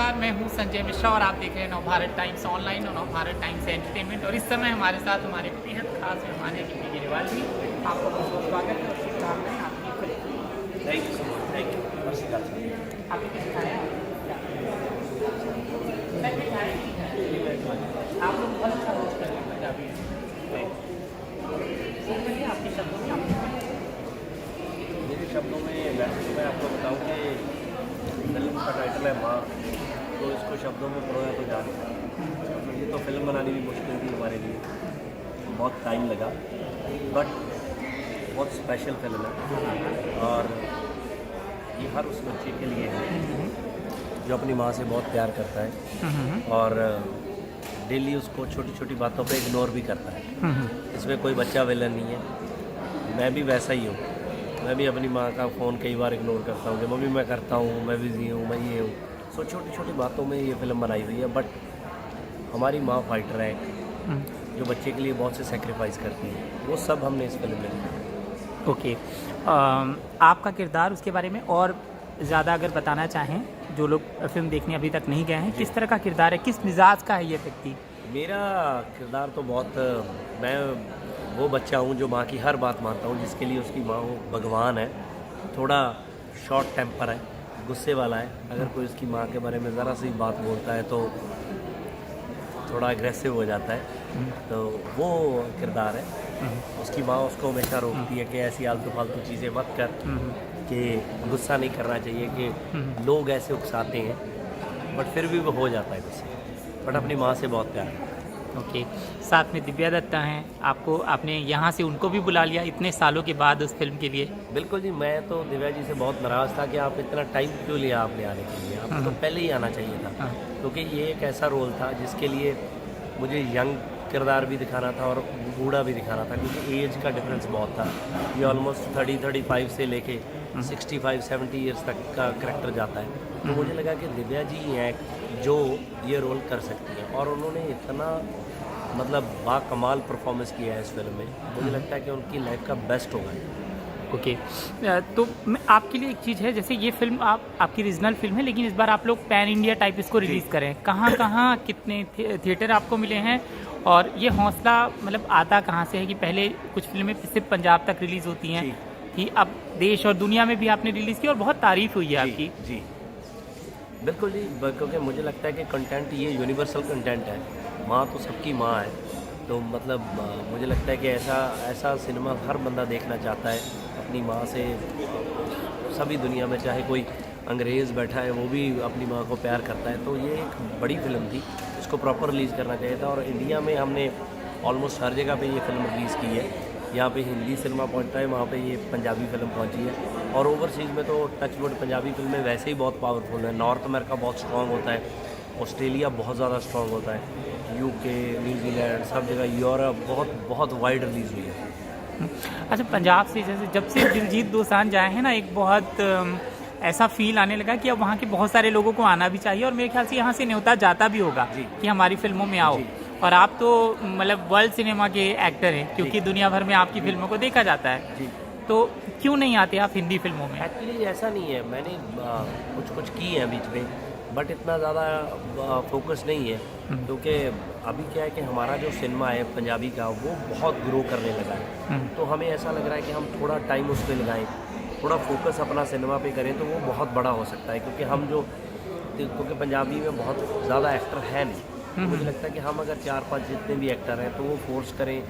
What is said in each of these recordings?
नमस्कार, मैं हूं संजय मिश्रा और आप देख रहे हैं नवभारत टाइम्स ऑनलाइन और नवभारत टाइम्स एंटरटेनमेंट। और इस समय हमारे साथ हमारे बेहद खास मेहमान हैं गिप्पी केजरीवाल जी। आपका बहुत बहुत स्वागत है और शुभकामनाएं आपकी film. Thank you so much, thank you. आपने कुछ खाया? आप लोग बहुत अच्छा रोज कर रहे हैं पंजाबी में। आपके शब्दों में मेरे शब्दों में वैसे तो मैं आपको बताऊं कि फिल्म का टाइटल है माँ, तो इसको शब्दों में पढ़ोया तो जान तो ये तो फिल्म बनानी भी मुश्किल थी हमारे लिए, बहुत टाइम लगा, बट बहुत स्पेशल फिल्म है। और ये हर उस बच्चे के लिए है जो अपनी माँ से बहुत प्यार करता है और डेली उसको छोटी छोटी बातों पे इग्नोर भी करता है। इसमें कोई बच्चा विलन नहीं है, मैं भी वैसा ही हूँ। मैं भी अपनी माँ का फ़ोन कई बार इग्नोर करता हूँ कि मम्मी मैं करता हूँ, मैं बिज़ी हूँ, मैं ये हूँ। सो छोटी छोटी बातों में ये फिल्म बनाई हुई है, बट हमारी माँ फाइटर है जो बच्चे के लिए बहुत से सेक्रीफाइस करती है, वो सब हमने इस फिल्म में लिखा। ओके, आपका किरदार, उसके बारे में और ज़्यादा अगर बताना चाहें, जो लोग फिल्म देखने अभी तक नहीं गए हैं, किस तरह का किरदार है, किस मिजाज का है ये व्यक्ति? मेरा किरदार तो बहुत, मैं वो बच्चा हूँ जो माँ की हर बात मानता हूँ, जिसके लिए उसकी माँ वो भगवान है। थोड़ा शॉर्ट टेम्पर है, गुस्से वाला है। अगर कोई उसकी माँ के बारे में ज़रा सी बात बोलता है तो थोड़ा एग्रेसिव हो जाता है, तो वो किरदार है। उसकी माँ उसको हमेशा रोकती है कि ऐसी आलतू फालतू चीज़ें मत कर, कि गुस्सा नहीं करना चाहिए, कि लोग ऐसे उकसाते हैं, बट फिर भी वो हो जाता है गुस्से, बट अपनी माँ से बहुत प्यार है। ओके, साथ में दिव्या दत्ता हैं, आपने यहाँ से उनको भी बुला लिया इतने सालों के बाद उस फिल्म के लिए। बिल्कुल जी, मैं तो दिव्या जी से बहुत नाराज़ था कि आप इतना टाइम क्यों लिया आपने आने के लिए, आपको तो पहले ही आना चाहिए था, क्योंकि ये एक ऐसा रोल था जिसके लिए मुझे यंग किरदार भी दिखाना था और बूढ़ा भी दिखाना था, क्योंकि एज का डिफरेंस बहुत था। ये ऑलमोस्ट 30-35 से लेके 65-70 ईयर्स तक का करेक्टर जाता है। तो मुझे लगा कि दिव्या जी हैं जो ये रोल कर सकती हैं, और उन्होंने इतना मतलब बाकमाल परफॉर्मेंस किया है इस फिल्म में। मुझे लगता है कि उनकी लाइफ का बेस्ट होगा। ओके, तो मैं आपके लिए एक चीज़ है, जैसे ये फिल्म आपकी रीजनल फिल्म है, लेकिन इस बार आप लोग पैन इंडिया टाइप इसको रिलीज़ करें। कहाँ कितने थिएटर आपको मिले हैं, और ये हौसला मतलब आता कहाँ से है कि पहले कुछ फिल्में सिर्फ पंजाब तक रिलीज़ होती हैं, कि अब देश और दुनिया में भी आपने रिलीज़ की और बहुत तारीफ़ हुई है आपकी। जी बिल्कुल जी, क्योंकि मुझे लगता है कि कंटेंट ये यूनिवर्सल कंटेंट है। माँ तो सबकी माँ है, तो मतलब मुझे लगता है कि ऐसा सिनेमा हर बंदा देखना चाहता है अपनी माँ से। सभी दुनिया में चाहे कोई अंग्रेज़ बैठा है वो भी अपनी माँ को प्यार करता है। तो ये एक बड़ी फिल्म थी, इसको प्रॉपर रिलीज़ करना चाहिए था, और इंडिया में हमने ऑलमोस्ट हर जगह पे ये फिल्म रिलीज़ की है। यहाँ पे हिंदी सिनेमा पहुँचता है, वहाँ पे ये पंजाबी फिल्म पहुँची है, और ओवरसीज़ में तो टचवुड पंजाबी फिल्में वैसे ही बहुत पावरफुल है। नॉर्थ अमेरिका बहुत स्ट्रॉन्ग होता है, ऑस्ट्रेलिया बहुत ज़्यादा स्ट्रॉन्ग होता है, यूके, न्यूजीलैंड, सब जगह, यूरोप बहुत वाइड रिलीज़ हुई है। अच्छा, पंजाब से जैसे जब से दिलजीत दोसांझ आए हैं ना, एक बहुत ऐसा फील आने लगा कि अब वहाँ के बहुत सारे लोगों को आना भी चाहिए, और मेरे ख्याल से यहाँ से न्योता जाता भी होगा कि हमारी फिल्मों में आओ। और आप तो मतलब वर्ल्ड सिनेमा के एक्टर हैं, क्योंकि दुनिया भर में आपकी फिल्मों को देखा जाता है, तो क्यों नहीं आते आप हिंदी फिल्मों में? एक्चुअली ऐसा नहीं है, मैंने कुछ की है बीच में, बट इतना ज़्यादा फोकस नहीं है, क्योंकि अभी क्या है कि हमारा जो सिनेमा है पंजाबी का वो बहुत ग्रो करने लगा है। तो हमें ऐसा लग रहा है कि हम थोड़ा टाइम उस पर लगाएं, थोड़ा फोकस अपना सिनेमा पे करें, तो वो बहुत बड़ा हो सकता है। क्योंकि पंजाबी में बहुत ज़्यादा एक्टर है नहीं। मुझे लगता है कि हम अगर 4-5 जितने भी एक्टर हैं तो वो फोर्स करें,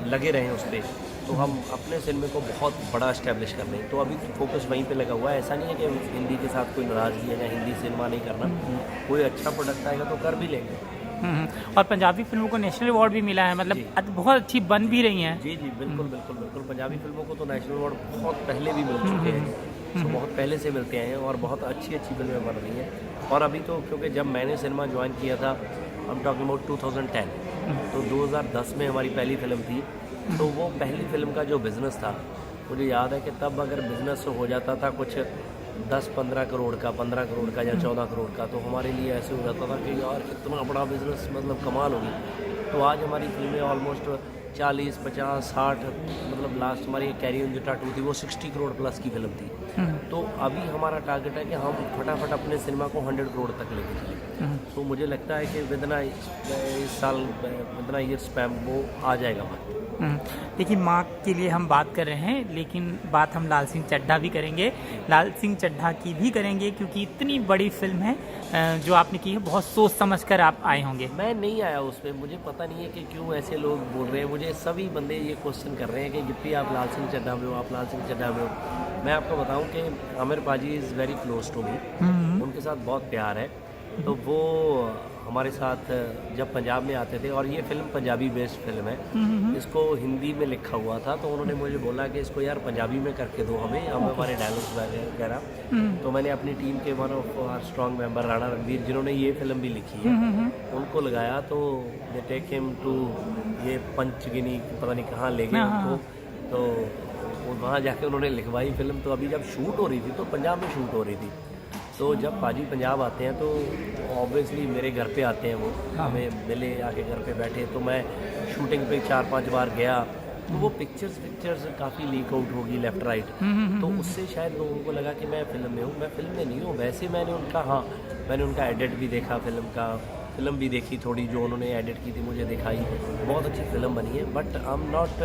लगे रहें उस पर, तो हम अपने सिनेमे को बहुत बड़ा इस्टेब्लिश कर लें। तो अभी फोकस वहीं पे लगा हुआ है। ऐसा नहीं है कि हिंदी के साथ कोई नाराज़गी है या हिंदी सिनेमा नहीं करना, कोई अच्छा प्रोडक्ट आएगा तो कर भी लेंगे। और पंजाबी फिल्मों को नेशनल अवार्ड भी मिला है, मतलब बहुत अच्छी बन भी रही हैं। जी बिल्कुल। पंजाबी फिल्मों को तो नेशनल अवार्ड बहुत पहले भी मिल चुके हैं, तो बहुत पहले से मिलते हैं, और बहुत अच्छी फिल्में बन रही हैं। और अभी तो क्योंकि जब मैंने सिनेमा ज्वाइन किया था, हम टॉकिंग अबाउट 2010, तो 2010 में हमारी पहली फिल्म थी। तो वो पहली फिल्म का जो बिज़नेस था, मुझे याद है कि तब अगर बिज़नेस हो जाता था कुछ 10-15 करोड़ का, 15 करोड़ का या 14 करोड़ का, तो हमारे लिए ऐसे हो जाता था कि यार इतना बड़ा बिज़नेस, मतलब कमाल होगी। तो आज हमारी फिल्में ऑलमोस्ट 40, 50, 60, मतलब लास्ट हमारी कैरी ऑन द टैटू थी, वो 60 करोड़ प्लस की फिल्म थी। तो अभी हमारा टारगेट है कि हम फटाफट अपने सिनेमा को 100 करोड़ तक लेके चलें। तो मुझे लगता है कि विदना इस साल विदना ईयर स्पैम वो आ जाएगा वहाँ। देखिए, माँ के लिए हम बात कर रहे हैं, लेकिन बात हम लाल सिंह चड्ढा भी करेंगे, लाल सिंह चड्ढा की भी करेंगे, क्योंकि इतनी बड़ी फिल्म है जो आपने की है। बहुत सोच समझ कर आप आए होंगे। मैं नहीं आया उसमें, मुझे पता नहीं है कि क्यों ऐसे लोग बोल रहे हैं। मुझे सभी बंदे ये क्वेश्चन कर रहे हैं कि गिप्पी आप लाल सिंह चड्ढा में हो, आप लाल सिंह चड्ढा में हो। मैं आपको बताऊं कि Aamir Paaji is very close to me, उनके साथ बहुत प्यार है। तो वो हमारे साथ जब पंजाब में आते थे, और ये फिल्म पंजाबी बेस्ड फिल्म है, इसको हिंदी में लिखा हुआ था, तो उन्होंने मुझे बोला कि इसको यार पंजाबी में करके दो हमें, हमारे डायलॉग्स वगैरह। तो मैंने अपनी टीम के one of our strong member Rana Ranveer, जिन्होंने ये फिल्म भी लिखी है, उनको लगाया। तो दे टेक हिम टू ये पंचगिनी, पता नहीं कहाँ ले गए उनको। तो वहाँ जाके उन्होंने लिखवाई फिल्म। तो अभी जब शूट हो रही थी तो पंजाब में शूट हो रही थी। तो जब पाजी पंजाब आते हैं तो ऑब्वियसली मेरे घर पे आते हैं, वो हमें मिले, आके घर पे बैठे। तो मैं शूटिंग पे 4-5 बार गया, तो वो पिक्चर्स काफ़ी लीक आउट होगी लेफ़्ट राइट। तो उससे शायद लोगों को लगा कि मैं फ़िल्म में हूँ। मैं फ़िल्म में नहीं हूँ। वैसे मैंने उनका एडिट भी देखा, फिल्म भी देखी थोड़ी, जो उन्होंने एडिट की थी मुझे दिखाई। बहुत अच्छी फिल्म बनी है, but I am not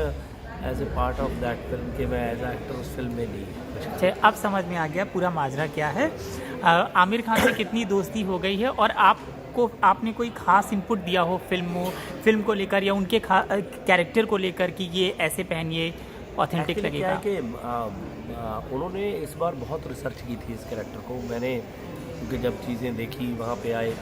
as a part of that film कि मैं एज ए एक्टर उस फिल्म में नहीं। अच्छा, अब समझ में आ गया पूरा माजरा क्या है। आमिर खान से कितनी दोस्ती हो गई है, और आपने कोई खास इनपुट दिया हो फिल्म को लेकर, या उनके कैरेक्टर को लेकर कि ये ऐसे पहनिए ऑथेंटिक लगेगा? क्या है कि उन्होंने इस बार बहुत रिसर्च की थी इस कैरेक्टर को। मैंने क्योंकि जब चीज़ें देखी, वहाँ पे आए,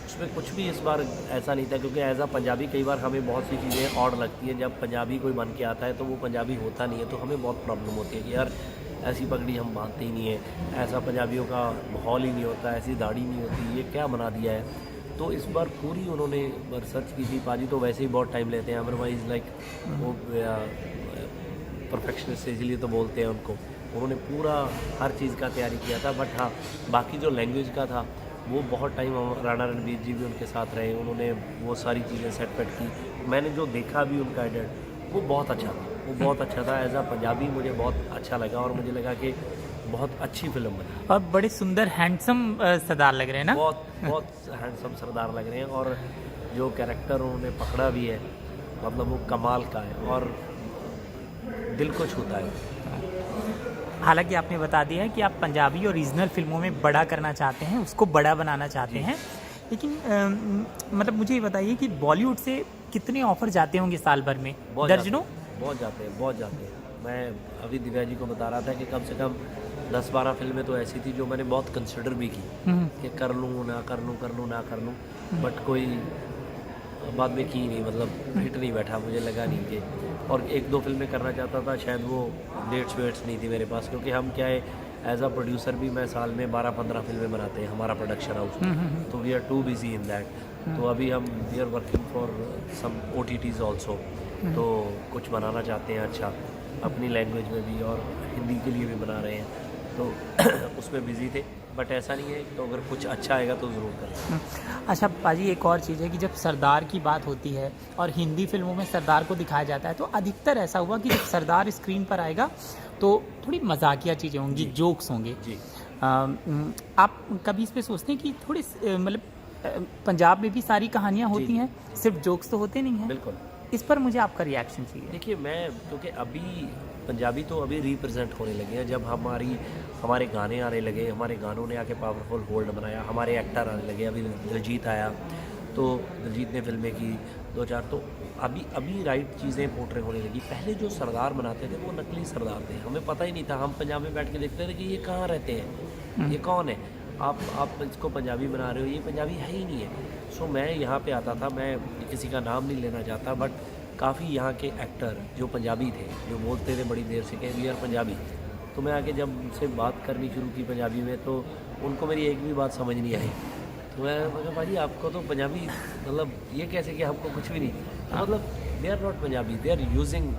उसमें कुछ भी इस बार ऐसा नहीं था, क्योंकि एज आ पंजाबी कई बार हमें बहुत सी चीज़ें ऑड लगती हैं। जब पंजाबी कोई बन के आता है तो वो पंजाबी होता नहीं है, तो हमें बहुत प्रॉब्लम होती है कि यार ऐसी पगड़ी हम बांधते ही नहीं है, ऐसा पंजाबियों का माहौल ही नहीं होता, ऐसी दाढ़ी नहीं होती, ये क्या बना दिया है। तो इस बार पूरी उन्होंने रिसर्च की थी। पाजी तो वैसे ही बहुत टाइम लेते हैं, अदरवाइज लाइक वो परफेक्शनिस्ट इसीलिए तो बोलते हैं उनको। उन्होंने पूरा हर चीज़ का तैयारी किया था। बट हाँ, बाकी जो लैंग्वेज का था वो बहुत टाइम राणा रणवीर जी भी उनके साथ रहे, उन्होंने वो सारी चीज़ें सेट की। मैंने जो देखा भी उनका एडिट, वो बहुत अच्छा था। एज आ पंजाबी मुझे बहुत अच्छा लगा, और मुझे लगा कि बहुत अच्छी फिल्म बनी। और बड़े सुंदर हैंडसम सरदार लग रहे हैं ना? बहुत हैंडसम सरदार लग रहे हैं, और जो कैरेक्टर उन्होंने पकड़ा भी है, मतलब वो कमाल का है और दिल को छूता है। हालांकि आपने बता दिया है कि आप पंजाबी और रीजनल फिल्मों में बड़ा करना चाहते हैं, उसको बड़ा बनाना चाहते हैं, लेकिन मतलब मुझे ये बताइए कि बॉलीवुड से कितने ऑफर जाते होंगे साल भर में? दर्जनों? बहुत जाते हैं। मैं अभी दिव्या जी को बता रहा था कि कम से कम 10-12 फिल्में तो ऐसी थी जो मैंने बहुत कंसिडर भी की कि कर लूँ ना कर लूँ, बट कोई बाद में की नहीं, मतलब हिट नहीं बैठा, मुझे लगा नहीं कि। और 1-2 फिल्में करना चाहता था, शायद वो डेट्स नहीं थी मेरे पास, क्योंकि हम क्या है, एज आ प्रोड्यूसर भी मैं साल में 12-15 फिल्में बनाते हैं, हमारा प्रोडक्शन हाउस, तो we are too busy in that. तो अभी हम we are working for some OTTs also, तो कुछ बनाना चाहते हैं अच्छा अपनी लैंग्वेज में भी, और हिंदी के लिए भी बना रहे हैं, तो उसमें बिजी थे। बट ऐसा नहीं है, तो अगर कुछ अच्छा आएगा तो ज़रूर करें। अच्छा पाजी, एक और चीज़ है कि जब सरदार की बात होती है और हिंदी फिल्मों में सरदार को दिखाया जाता है, तो अधिकतर ऐसा हुआ कि जब सरदार स्क्रीन पर आएगा तो थोड़ी मजाकिया चीज़ें होंगी, जोक्स होंगे जी। आप कभी इस पे सोचते हैं कि थोड़ी मतलब पंजाब में भी सारी कहानियाँ होती हैं, सिर्फ जोक्स तो होते नहीं हैं? बिल्कुल। इस पर मुझे आपका रिएक्शन चाहिए। देखिए, मैं क्योंकि अभी पंजाबी तो अभी रिप्रेजेंट होने लगे हैं, जब हमारे गाने आने लगे, हमारे गानों ने आके पावरफुल होल्ड बनाया, हमारे एक्टर आने लगे। अभी दिलजीत आया, तो दिलजीत ने फिल्में की 2-4, तो अभी राइट चीज़ें पोर्ट्रे होने लगी। पहले जो सरदार बनाते थे वो नकली सरदार थे, हमें पता ही नहीं था। हम पंजाब में बैठ के देखते थे कि ये कहाँ रहते हैं, ये कौन है, आप इसको पंजाबी बना रहे हो, ये पंजाबी है ही नहीं है। सो मैं यहाँ पे आता था, मैं किसी का नाम नहीं लेना चाहता, बट काफ़ी यहाँ के एक्टर जो पंजाबी थे, जो बोलते थे बड़ी देर से कि वी आर पंजाबी, तो मैं आके जब उनसे बात करनी शुरू की पंजाबी में, तो उनको मेरी एक भी बात समझ नहीं आई। तो मैं कहा, भाजी आपको तो पंजाबी, मतलब ये कैसे कि हमको कुछ भी नहीं, मतलब they are not Punjabi, they are using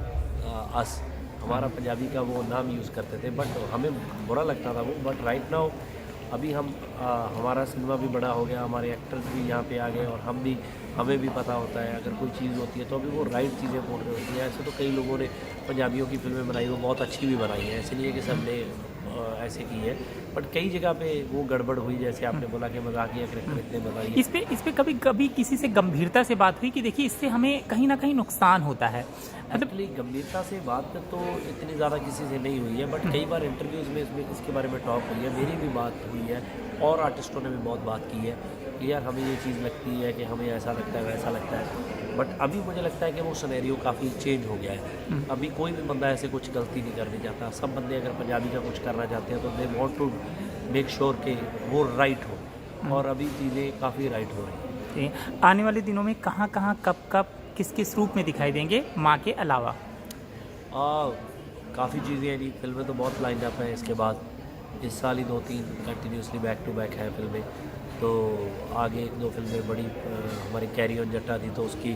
us, हमारा पंजाबी का वो नाम यूज़ करते थे, बट हमें बुरा लगता था वो। बट राइट नाउ अभी हमारा सिनेमा भी बड़ा हो गया, हमारे एक्टर्स भी यहाँ पे आ गए और हमें भी पता होता है अगर कोई चीज़ होती है तो अभी वो राइट चीज़ें बोल रही होती हैं। ऐसे तो कई लोगों ने पंजाबियों की फिल्में बनाई, वो बहुत अच्छी भी बनाई हैं, ऐसे नहीं है कि सबने ऐसे की है, बट कई जगह पे वो गड़बड़ हुई, जैसे आपने बोला कि मजाकिया करैक्टर इतने बनाइए। इस पे कभी कभी किसी से गंभीरता से बात हुई कि देखिए इससे हमें कहीं ना कहीं नुकसान होता है? एक्चुअली गंभीरता से बात तो इतनी ज़्यादा किसी से नहीं हुई है, बट कई बार इंटरव्यूज़ में इसके बारे में टॉक हुई है, मेरी भी बात हुई है और आर्टिस्टों ने भी बहुत बात की है कि यार हमें ये चीज़ लगती है कि हमें ऐसा लगता है वैसा लगता है, बट अभी मुझे लगता है कि वो सिनेरियो काफ़ी चेंज हो गया है। अभी कोई भी बंदा ऐसे कुछ गलती नहीं करने चाहता, सब बंदे अगर पंजाबी का कुछ करना चाहते हैं तो they want to make sure कि वो राइट हो, और अभी चीज़ें काफ़ी राइट हो रही हैं। आने वाले दिनों में कहाँ कहाँ कब किस किस रूप में दिखाई देंगे माँ के अलावा? काफ़ी चीज़ें हैं जी, फिल्में तो बहुत लाइन अप हैं इसके बाद। इस साल ही 2-3 कंटिन्यूसली बैक टू बैक हैं फिल्में, तो आगे 1-2 फिल्में बड़ी हमारी कैरी ऑन जट्टा थी तो उसकी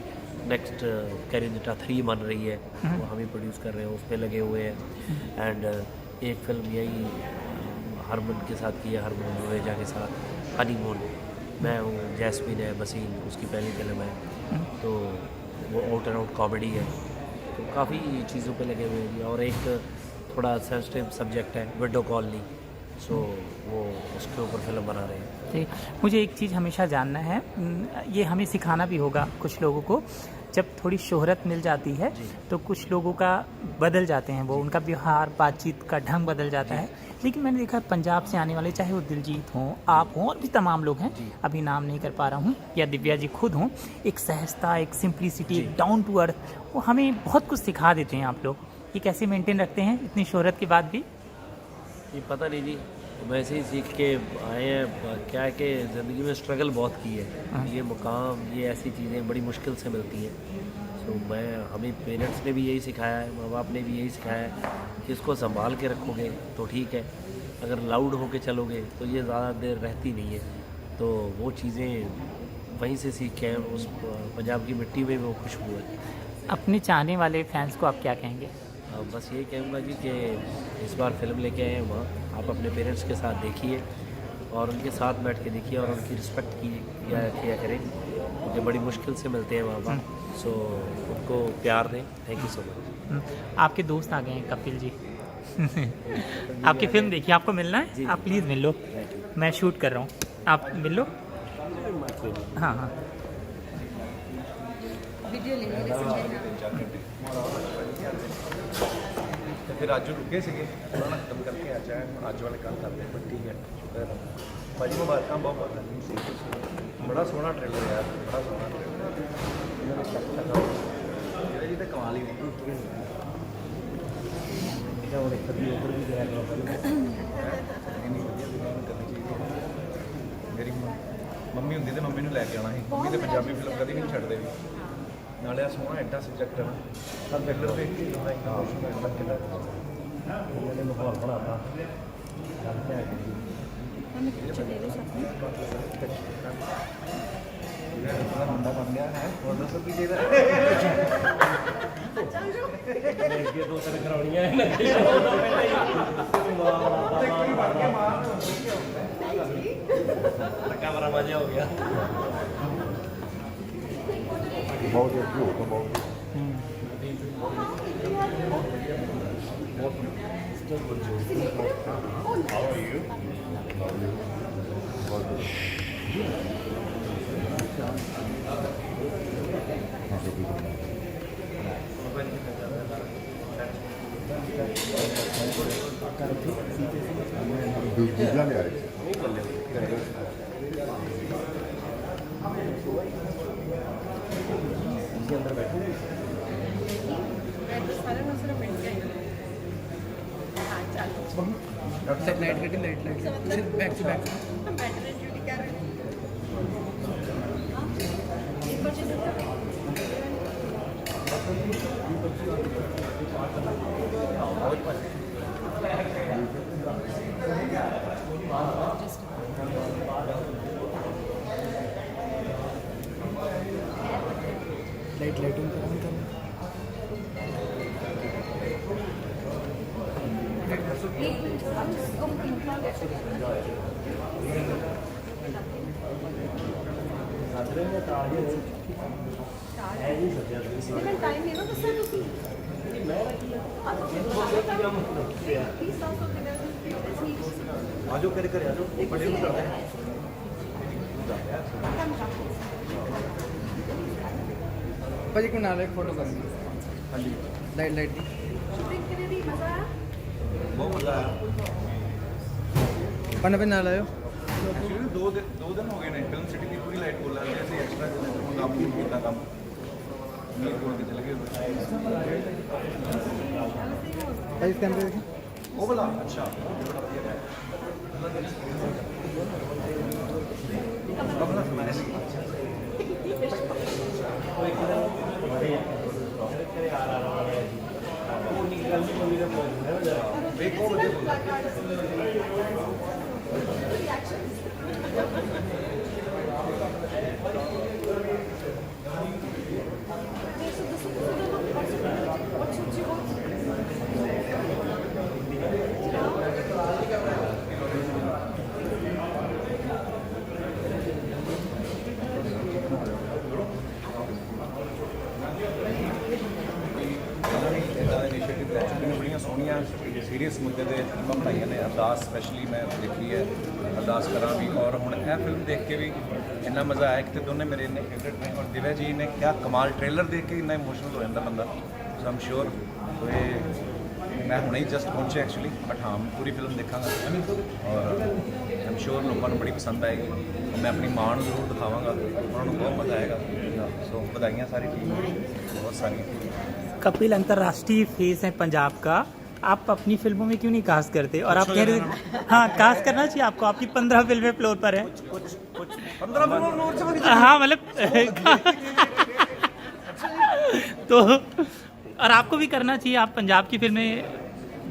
नेक्स्ट कैरी ऑन जट्टा 3 बन रही है, वो हम ही प्रोड्यूस कर रहे हैं, उस पर लगे हुए हैं। एंड एक फिल्म यही हरमन के साथ की है, हरमन रवेजा के साथ, हनीमून। मैं हूँ, जैस्मिन है, बसीन उसकी पहली फिल्म है, तो वो आउट एंड आउट कॉमेडी है, तो काफ़ी चीज़ों पे लगे हुए हैं। और एक थोड़ा सेंसिटिव सब्जेक्ट है, विडो कॉलोनी, सो वो उसके ऊपर फिल्म बना रहे हैं। ठीक, मुझे एक चीज़ हमेशा जानना है, ये हमें सिखाना भी होगा कुछ लोगों को, जब थोड़ी शोहरत मिल जाती है तो कुछ लोगों का बदल जाते हैं, वो उनका व्यवहार बातचीत का ढंग बदल जाता है, लेकिन मैंने देखा पंजाब से आने वाले, चाहे वो दिलजीत हों, आप हों और भी तमाम लोग हैं, अभी नाम नहीं कर पा रहा हूँ, या दिव्या जी खुद हों, एक सहजता, एक सिंप्लिसिटी, एक डाउन टू अर्थ, वो हमें बहुत कुछ सिखा देते हैं। आप लोग ये कैसे मेंटेन रखते हैं इतनी शोहरत के बाद भी? ये पता नहीं जी, वैसे ही सीख के आए हैं। क्या है कि ज़िंदगी में स्ट्रगल बहुत की है, ये मुकाम, ये ऐसी चीज़ें बड़ी मुश्किल से मिलती हैं। तो हमें पेरेंट्स ने भी यही सिखाया है, माँ बाप ने भी यही सिखाया है कि इसको संभाल के रखोगे तो ठीक है, अगर लाउड होके चलोगे तो ये ज़्यादा देर रहती नहीं है। तो वो चीज़ें वहीं से सीख के उस पंजाब की मिट्टी में वो खुशबू है। अपने चाहने वाले फैंस को आप क्या कहेंगे? बस यही कहूँगा जी कि इस बार फिल्म लेके आए हैं वहाँ, आप अपने पेरेंट्स के साथ देखिए और उनके साथ बैठ के देखिए और उनकी रिस्पेक्ट किया करें, क्योंकि बड़ी मुश्किल से मिलते हैं वहाँ पर, सो उनको प्यार दें। Thank you so much. आपके दोस्त आ गए हैं कपिल जी आपकी फिल्म देखिए, आपको मिलना है, आप प्लीज़ मिल लो, मैं शूट कर रहा हूँ, आप मिल लो। हाँ हाँ, ਤੇ ਫਿਰ ਅੱਜ ਰੁਕੇ ਸੀਗੇ, ਉਹਨਾਂ ਨਾਲ ਖਤਮ ਕਰਕੇ ਅੱਜ ਆਏ, ਅੱਜ ਵਾਲੇ ਕੱਲ੍ਹ ਕਰਦੇ ਪਰ ਠੀਕ ਹੈ, ਸ਼ੁਕਰ ਹੈ ਭਾਜੀ, ਮੁਬਾਰਕਾਂ ਬਹੁਤ ਬਹੁਤ ਨਹੀਂ ਸੀ, ਬੜਾ ਸੋਹਣਾ ਟ੍ਰੇਲਰ ਯਾਰ, ਬੜਾ ਸੋਹਣਾ ਟ੍ਰੇਲਰ, ਇਹਨਾਂ ਨੇ ਜਿਹੜਾ ਜੀ ਤਾਂ ਕਮਾਲ ਹੀ ਨਹੀਂ ਇਹਦਾ ਉਹ ਇੱਕ ਵੀ ਉਧਰ ਵੀ ਗਿਆ ਨਹੀਂ ਵਧੀਆ ਫਿਲਮ ਕਰਨੀ ਚਾਹੀਦੀ। ਮੇਰੀ ਮੰਮੀ ਹੁੰਦੀ ਤੇ ਮੰਮੀ ਨੂੰ ਲੈ ਕੇ ਆਉਣਾ ਸੀ, ਮੰਮੀ ਤੇ ਪੰਜਾਬੀ ਫਿਲਮ ਕਦੀ ਵੀ ਨਹੀਂ ਛੱਡਦੇ ਵੀ, ਨਾਲੇ ਆ ਸੋਹਣਾ ਐਡਾ ਸਬਜੈਕਟ ਹੈ ਨਾ, ਸਭ ਫਿਲਮ ਦੇਖ ਕੇ ਹੁੰਦਾ ਇਮੋਸ਼ਨਲ ਕਿੰਨਾ ਇਹਨੇ ਮਾਹੌਲ ਬਣਾਤਾ ਕਰਦੇ ਆ ਜੀ ਉਹਨੇ ਕੁਝ ਦੇ ਦੇ ਸਕਦੀ ਇਹਦਾ ਮੁੰਡਾ ਬਣ ਗਿਆ ਹੈ, ਹੋਰ ਦੱਸੋ ਕੀ ਚਾਹੀਦਾ ਅੱਗੇ ਦੋ ਤਿੰਨ ਕਰਾਉਣੀਆਂ ਹੈ ਲੱਗਾ ਬੜਾ ਮਜ਼ਾ ਹੋ ਗਿਆ। बहुत अच्छी होगा, बहुत दूसरा ले आए अंदर बैठो लाइट कटी light back to back lighting कर टाइम नहीं ना दसा ਤੁਸੀਂ ਆਜੋ ਕਰੇ ਕਰੇ ਆਜੋ ਬੜੇ ਨੂੰ ਕਰਦੇ ਭਾਜੀ ਕੋ ਨਾਲ ਇੱਕ ਫੋਟੋ ਕਰਨੀ ਹਾਂਜੀ ਲਾਈਟ ਲਾਈਟ ਦੀ ਬਹੁਤ ਮਜ਼ਾ ਆਇਆ ਪੰਨ ਨਾਲ ਆਇਓ ਐਕਚੁਅਲੀ ਦੋ ਦਿਨ ਹੋ ਗਏ ਨੇ ਫਿਲਮ ਸਿਟੀ ਦੀ ਪੂਰੀ ਲਾਈਟ ਬੋਲ ਰਹੇ ਸੀ ਐਕਸਟਰਾ ਜਿਹਨੇ ਤੋਂ ਕੰਮ ਨਹੀਂ ਕੀਤਾ ਕੰਮ ਮੇਰੇ ਕੋਲ ਕੇ ਚਲੇ ਗਏ ਭਾਈ ਇਸ ਕੈਮਰੇ ਦੇਖੀ ਉਹ ਵਾਲਾ ਅੱਛਾ ਆਪਣਾ ਸਮਾਨ ਸੀ ਵੇਖੋ ਵਧੀਆ ਇਨੀਸ਼ੀਏਟਿਵ ਲੈ ਚੁੱਕੇ ਨੇ ਬੜੀਆਂ ਸੋਹਣੀਆਂ ਸੀਰੀਅਸ ਮੁੱਦੇ ਤੇ ਫਿਲਮਾਂ ਬਣਾਈਆਂ ਨੇ ਅਰਦਾਸ ਸਪੈਸ਼ਲੀ ਮੈਂ ਦੇਖੀ ਹੈ ਅਰਦਾਸ ਕਰਾਂ ਵੀ ਔਰ ਹੁਣ ਇਹ ਫਿਲਮ ਦੇਖ ਕੇ ਵੀ ਇੰਨਾ ਮਜ਼ਾ ਆਇਆ ਕਿ ਦੋਨੇ ਮੇਰੇ ਇੰਨੇ ਫੇਵਰੇਟ ਨੇ ਔਰ ਦਿਵਿਆ ਜੀ ਨੇ ਕਿਆ ਕਮਾਲ ਟ੍ਰੇਲਰ ਦੇਖ ਕੇ ਇੰਨਾ ਇਮੋਸ਼ਨਲ ਹੋ ਜਾਂਦਾ ਬੰਦਾ ਸੋ ਆਮ ਸ਼ੋਰ ਮੈਂ ਹੁਣੇ ਹੀ ਜਸਟ ਪਹੁੰਚਿਆ ਐਕਚੁਅਲੀ ਬਟ ਹਾਂ ਪੂਰੀ ਫਿਲਮ ਦੇਖਾਂਗਾ ਔਰ ਆਮ ਸ਼ੋਰ ਲੋਕਾਂ ਨੂੰ ਬੜੀ ਪਸੰਦ ਆਏਗੀ ਮੈਂ ਆਪਣੀ ਮਾਂ ਨੂੰ ਜ਼ਰੂਰ ਦਿਖਾਵਾਂਗਾ ਉਹਨਾਂ ਨੂੰ ਬਹੁਤ ਮਜ਼ਾ ਆਏਗਾ ਸੋ ਵਧਾਈਆਂ ਸਾਰੀ ਟੀਮ ਨੂੰ ਬਹੁਤ ਸਾਰੀਆਂ कपिल अंतर्राष्ट्रीय फेस है पंजाब का, आप अपनी फिल्मों में क्यों नहीं कास्ट करते? और आप कह रहे हाँ कास्ट करना चाहिए आपको, आपकी 15 फिल्में फ्लोर पर है। कुछ 15 फिल्मों हाँ मतलब तो और आपको भी करना चाहिए। आप पंजाब की फिल्में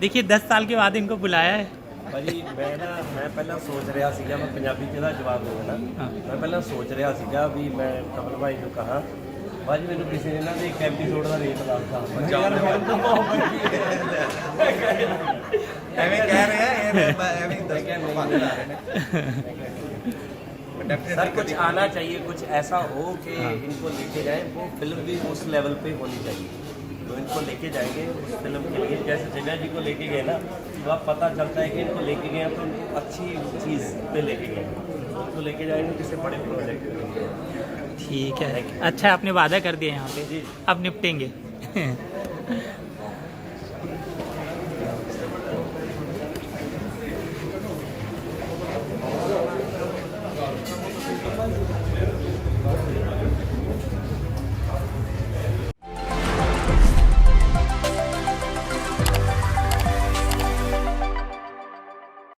देखिए 10 साल के बाद इनको बुलाया है। ਭਾਜੀ ਮੈਂ ਪਹਿਲਾਂ ਸੋਚ ਰਿਹਾ ਸੀਗਾ ਮੈਂ ਪੰਜਾਬੀ 'ਚ ਇਹਦਾ ਜਵਾਬ ਦੇਵਾਂ ਨਾ ਮੈਂ ਪਹਿਲਾਂ ਸੋਚ ਰਿਹਾ ਸੀਗਾ ਵੀ ਮੈਂ ਕਮਲ ਭਾਈ ਨੂੰ ਕਹਾ ਭਾਜੀ ਮੈਨੂੰ ਕਿਸੇ ਨੇ ਨਾ ਦੇ ਇੱਕ ਐਪੀਸੋਡ ਦਾ ਰੇਟ ਦੱਸਦਾ ਐਵੇਂ ਕਹਿ ਰਿਹਾ ਐਵੇਂ ਦੱਸ ਕੇ ਮੰਨ ਲਾ ਰਹੇ ਨੇ सर कुछ आना चाहिए, कुछ ऐसा हो कि इनको लेके जाए, वो फिल्म भी उस लेवल पे होनी चाहिए जो इनको लेके जाएंगे उस फिल्म के लिए। जैसे दिव्या जी को लेके गए ना तो अब पता चलता है कि इनको लेके गए तो अच्छी चीज़ पे लेके गए, उनको लेके जाएंगे किसी बड़े प्रोजेक्ट पे। ठीक है, अच्छा आपने वादा कर दिया यहाँ पे, अब निपटेंगे।